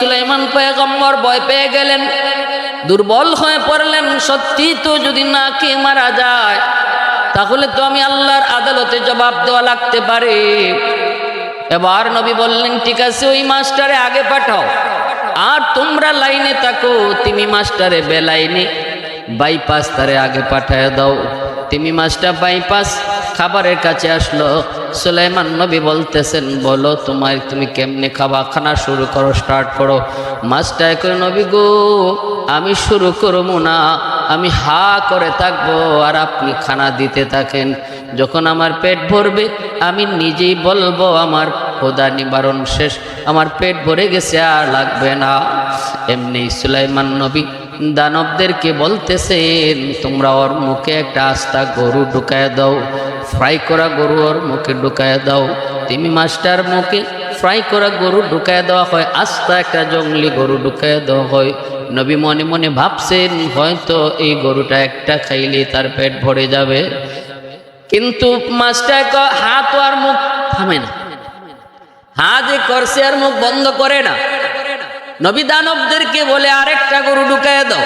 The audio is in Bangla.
সুলাইমান পয়গম্বর ভয় পেয়ে গেলেন, দুর্বল হয়ে পড়লেন। সত্যি তো যদি না কে মারা যায় তাহলে তো আমি আল্লাহর আদালতে জবাব দেওয়া লাগতে পারে। এবার নবী বললেন, ঠিক আছে ওই মাস্টারে আগে পাঠাও, আর তোমরা লাইনে থাকো। তুমি মাস্টারে বেলাইনে বাইপাস তারে আগে পাঠায় দাও। তুমি মাস্টার বাইপাস খাবারের কাছে আসলো। সুলাইমান নবী বলতেছেন, বলো তুমি কেমনে খাবা, খানা শুরু করো, স্টার্ট করো। মাস্টার করে, নবী গো আমি শুরু করবো না, আমি হা করে থাকবো আর আপনি খানা দিতে থাকেন। যখন আমার পেট ভরবে আমি নিজেই বলবো আমার ক্ষুধা নিবারণ শেষ, আমার পেট ভরে গেছে, আর লাগবে না। এমনি সুলাইমান নবী দানবদেরকে বলতেছেন, তোমরা ওর মুখে একটা আস্তা গরু ঢুকায় দাও, ফ্রাই করা গরু ওর মুখে ঢুকায় দাও। তুমি মাস্টার মুখে ফ্রাই করা গরু ঢুকায় দেওয়া হয়, আস্তা একটা জঙ্গলি গরু ঢুকায় দেওয়া হয়। নবী মনে মনে ভাবছেন, হয়তো এই গরুটা একটা খাইলে তার পেট ভরে যাবে। কিন্তু মাস্টার হাত আর মুখ থামে না, হাত যে করছে আর মুখ বন্ধ করে না। নবী দানবদেরকে বলে, আরেকটা গরু ঢুকায় দাও।